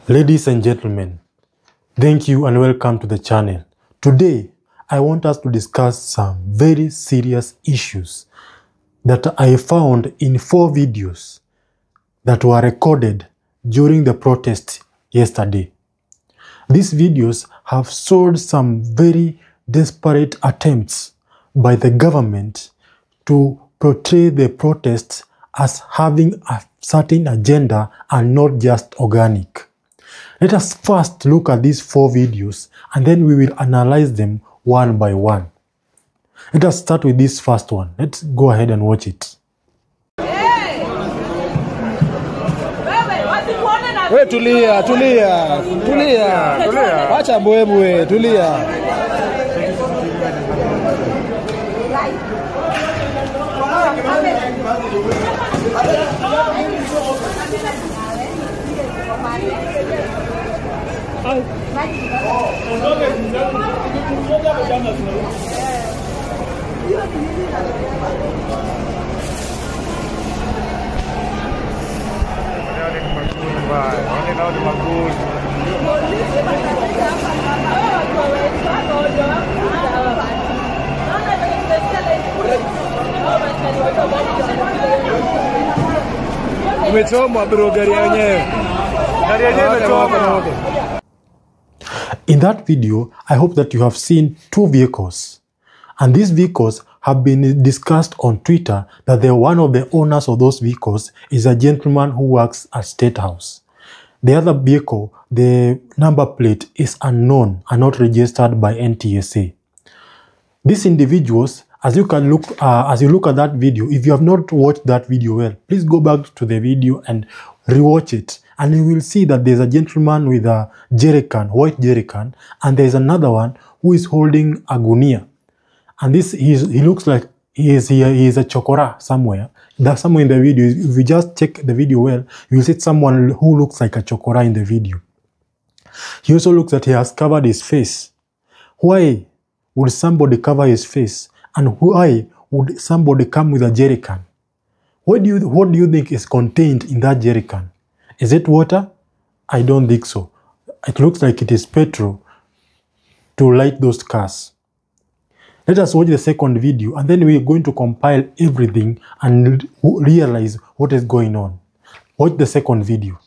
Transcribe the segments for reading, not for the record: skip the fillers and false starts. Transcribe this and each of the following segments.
Ladies and gentlemen, thank you and welcome to the channel. Today, I want us to discuss some very serious issues that I found in 4 videos that were recorded during the protest yesterday. These videos have showed some very desperate attempts by the government to portray the protests as having a certain agenda and not just organic. Let us first look at these 4 videos and then we will analyze them one by one. Let us start with this first one. Let's go ahead and watch it. We tulia. Wacha mbwembwe, tulia. In that video, I hope that you have seen 2 vehicles. And these vehicles have been discussed on Twitter that one of the owners of those vehicles is a gentleman who works at State House. The other vehicle, the number plate is unknown and not registered by NTSA. These individuals, as you look at that video, if you have not watched that video well, please go back to the video and rewatch it. And you will see that there's a gentleman with a jerrycan, white jerrycan, and there's another one who is holding a gunia. And he looks like he is a chokora somewhere. Somewhere in the video, if you just check the video well, you will see someone who looks like a chokora in the video. He also looks like he has covered his face. Why would somebody cover his face? And why would somebody come with a jerrycan? What do you think is contained in that jerrycan? Is it water? I don't think so. It looks like it is petrol to light those cars. Let us watch the second video and then we are going to compile everything and realize what is going on. Watch the second video.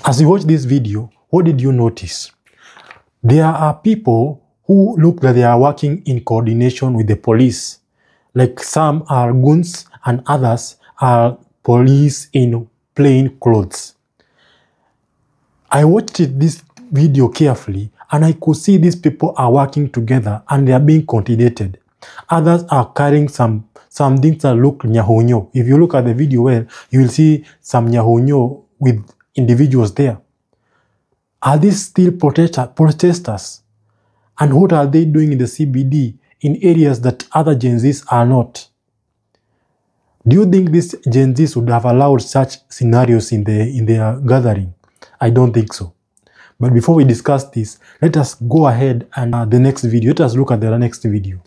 As you watch this video, what did you notice? There are people who look like they are working in coordination with the police. Like some are goons and others are police in plain clothes. I watched this video carefully and I could see these people are working together and they are being coordinated. Others are carrying some things that look nyahonyo. If you look at the video well, you will see some nyahonyo with individuals there. Are these still protesters? And what are they doing in the CBD in areas that other Gen Zs are not? Do you think these Gen Zs would have allowed such scenarios in their gathering? I don't think so. But before we discuss this, let us go ahead and the next video. Let us look at the next video.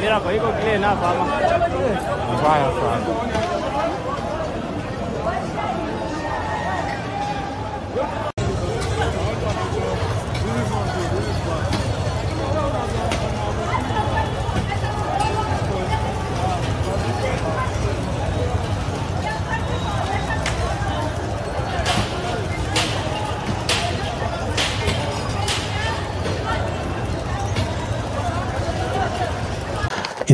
Mira, kwa hiko kile na fama. Mbaya sana.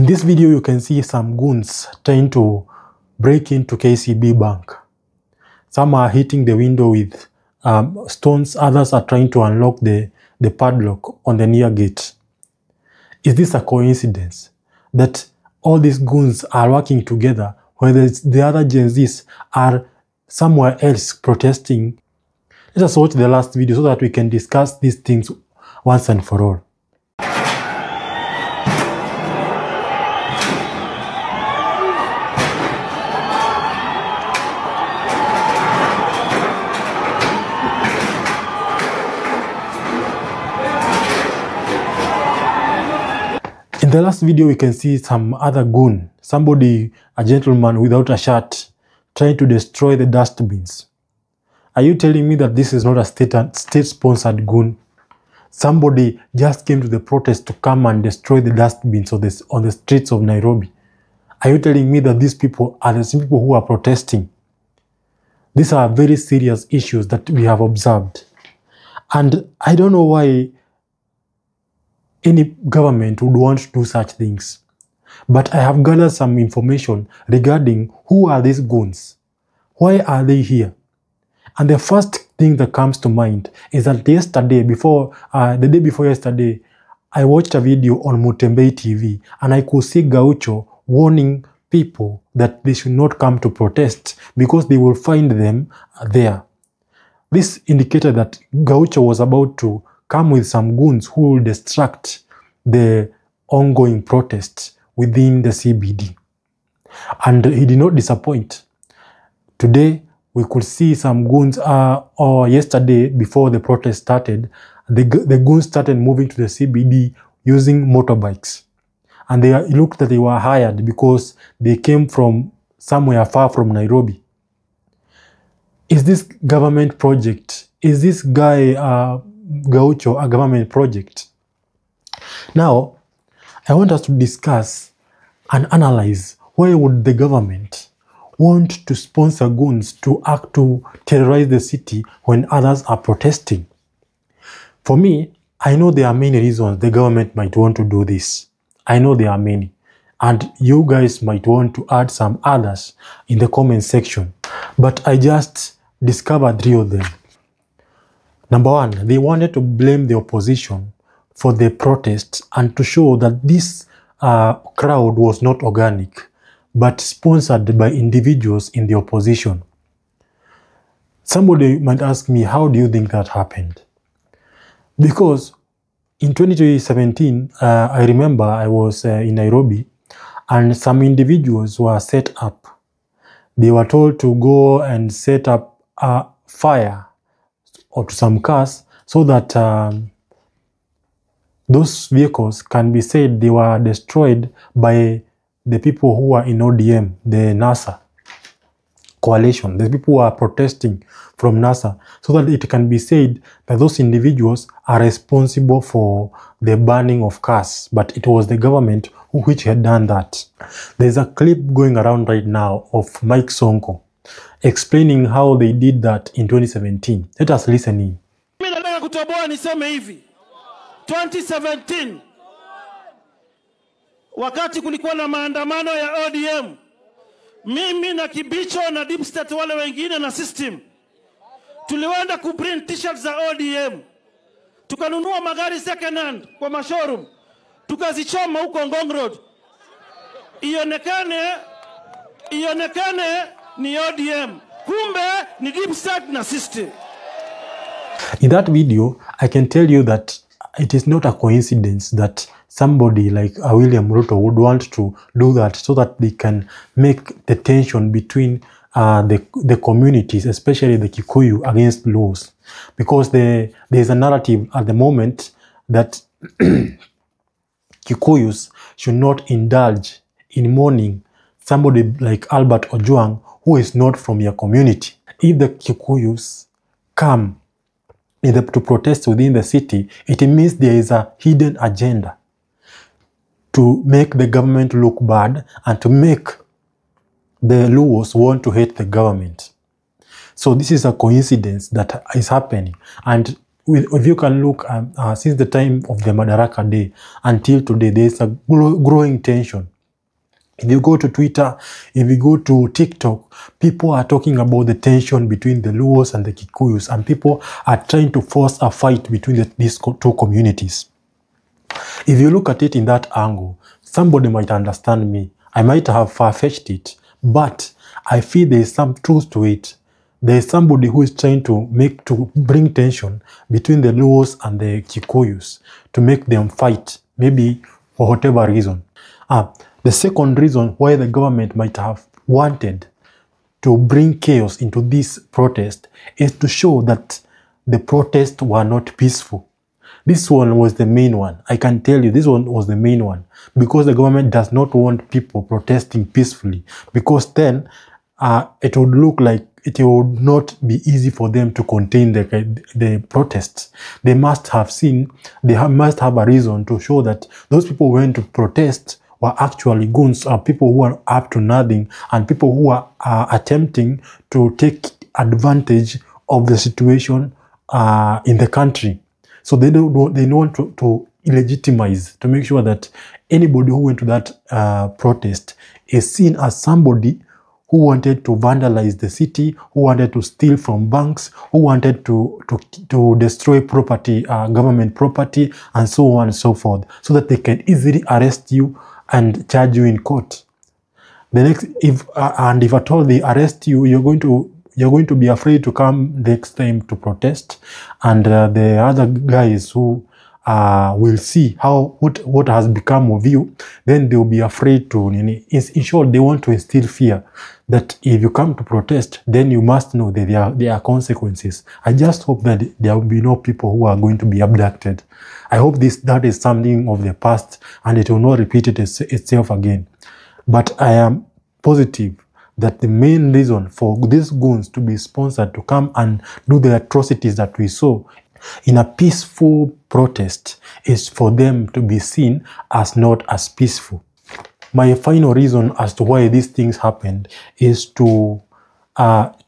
this video, you can see some goons trying to break into KCB Bank. Some are hitting the window with stones. Others are trying to unlock the padlock on the near gate. Is this a coincidence that all these goons are working together, whereas the other Gen Zs are somewhere else protesting? Let us watch the last video so that we can discuss these things once and for all. In the last video, we can see some other goon, somebody, a gentleman without a shirt, trying to destroy the dustbins. Are you telling me that this is not a state-sponsored goon? Somebody just came to the protest to come and destroy the dustbins on the streets of Nairobi. Are you telling me that these people are the same people who are protesting? These are very serious issues that we have observed. And I don't know why any government would want to do such things. But I have gathered some information regarding who are these goons. Why are they here? And the first thing that comes to mind is that yesterday, the day before yesterday, I watched a video on Mutembei TV, and I could see Gaucho warning people that they should not come to protest because they will find them there. This indicated that Gaucho was about to come with some goons who will distract the ongoing protests within the CBD. And he did not disappoint. Today, we could see some goons, or yesterday, before the protest started, the goons started moving to the CBD using motorbikes. And it looked that they were hired because they came from somewhere far from Nairobi. Is this government project? Is this guy, Gaucho, a government project? Now, I want us to discuss and analyze why would the government want to sponsor goons to act to terrorize the city when others are protesting? For me, I know there are many reasons the government might want to do this. I know there are many. And you guys might want to add some others in the comment section. But I just discovered 3 of them. Number one, they wanted to blame the opposition for the protests and to show that this crowd was not organic, but sponsored by individuals in the opposition. Somebody might ask me, how do you think that happened? Because in 2017, I remember I was in Nairobi, and some individuals were set up. They were told to go and set up a fire or to some cars so that those vehicles can be said they were destroyed by the people who are in ODM, the NASA coalition, the people who are protesting from NASA, so that it can be said that those individuals are responsible for the burning of cars, but it was the government which had done that. There's a clip going around right now of Mike Sonko explaining how they did that in 2017. Let us listen in. 2017 wakati kulikuwa na maandamano ya ODM, mimi na Kibicho na Deep State wale wengine na system tuliwenda kuprint t-shirts za ODM, tukanunua magari second hand kwa mashowroom, tukazichoma huko Ngong Road, ionekane ni ODM, kumbe ni Deep State na system. In that video, I can tell you that it is not a coincidence that somebody like William RUTO would want to do that so that they can make the tension between the communities, especially the Kikuyu, against laws. Because there is a narrative at the moment that Kikuyus should not indulge in mourning somebody like Albert Ojwang who is not from your community. If the Kikuyus come to protest within the city, it means there is a hidden agenda to make the government look bad and to make the Luos want to hate the government. So this is a coincidence that is happening. And if you can look, since the time of the Madaraka Day until today, there is a growing tension If you go to Twitter, if you go to TikTok, people are talking about the tension between the Luos and the Kikuyus, and people are trying to force a fight between these two communities. If you look at it in that angle, somebody might understand me. I might have far-fetched it, but I feel there is some truth to it. There is somebody who is trying to bring tension between the Luos and the Kikuyus to make them fight, maybe for whatever reason. The second reason why the government might have wanted to bring chaos into this protest is to show that the protests were not peaceful. This one was the main one. I can tell you this one was the main one, because the government does not want people protesting peacefully, because then it would look like it would not be easy for them to contain the protests. They must have must have a reason to show that those people who went to protest were actually goons, or people who are up to nothing, and people who are attempting to take advantage of the situation in the country. So they want to legitimize, to make sure that anybody who went to that protest is seen as somebody who wanted to vandalize the city, who wanted to steal from banks, who wanted to destroy property, government property, and so on and so forth, so that they can easily arrest you and charge you in court. If at all they arrest you, you're going to be afraid to come next time to protest, and the other guys who will see what has become of you, then they'll be afraid to. In short, they want to instill fear that if you come to protest, then you must know that there are consequences. I just hope that there will be no people who are going to be abducted. I hope that is something of the past and it will not repeat itself again. But I am positive that the main reason for these goons to be sponsored to come and do the atrocities that we saw in a peaceful protest is for them to be seen as not as peaceful. My final reason as to why these things happened is to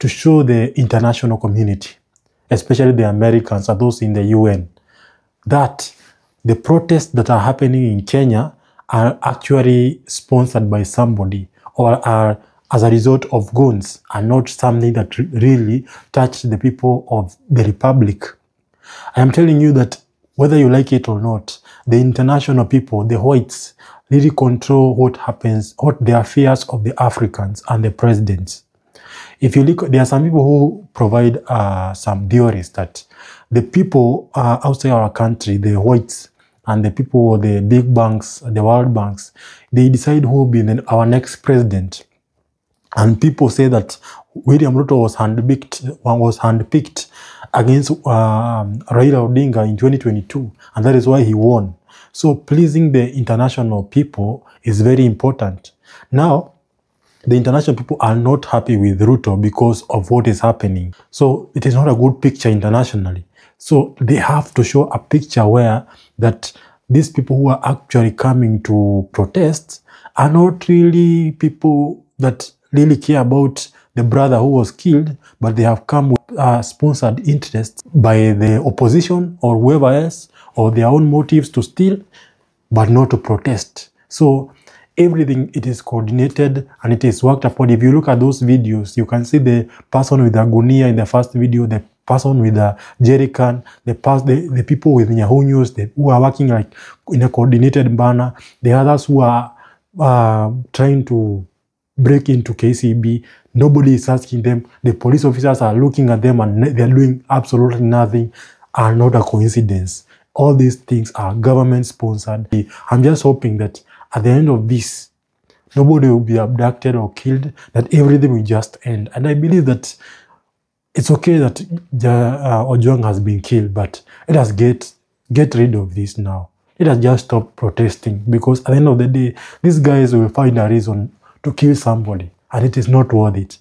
show the international community, especially the Americans or those in the UN, that the protests that are happening in Kenya are actually sponsored by somebody, or are as a result of goons, and not something that really touched the people of the Republic. I am telling you that whether you like it or not, the international people, the whites, really control what happens, what the affairs of the Africans and the presidents. If you look, there are some people who provide some theories that the people outside our country, the whites and the people, the big banks, the world banks, they decide who will be our next president. And people say that William Ruto was handpicked against Raila Odinga in 2022, and that is why he won. So pleasing the international people is very important. Now, the international people are not happy with Ruto because of what is happening. So it is not a good picture internationally. So they have to show a picture where that these people who are actually coming to protest are not really people that really care about the brother who was killed, but they have come with sponsored interests by the opposition or whoever else, or their own motives to steal, but not to protest. So everything, it is coordinated and it is worked upon. If you look at those videos, you can see the person with the gunia in the first video, the person with the jerry can, the people with nyahunyos who are working like in a coordinated manner, the others who are trying to break into KCB. Nobody is asking them. The police officers are looking at them and they're doing absolutely nothing, are not a coincidence. All these things are government sponsored. I'm just hoping that at the end of this, nobody will be abducted or killed, that everything will just end. And I believe that it's okay that Ojwang has been killed, but let us get rid of this now. Let us just stop protesting, because at the end of the day, these guys will find a reason to kill somebody, and it is not worth it.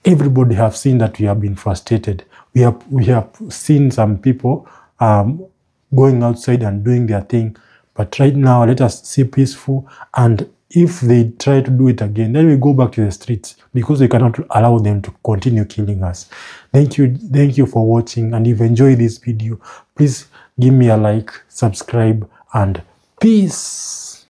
Everybody have seen that we have been frustrated. We have seen some people going outside and doing their thing, but right now let us stay peaceful, and if they try to do it again, then we go back to the streets, because we cannot allow them to continue killing us. Thank you for watching, and if you enjoy this video, please give me a like, subscribe, and peace.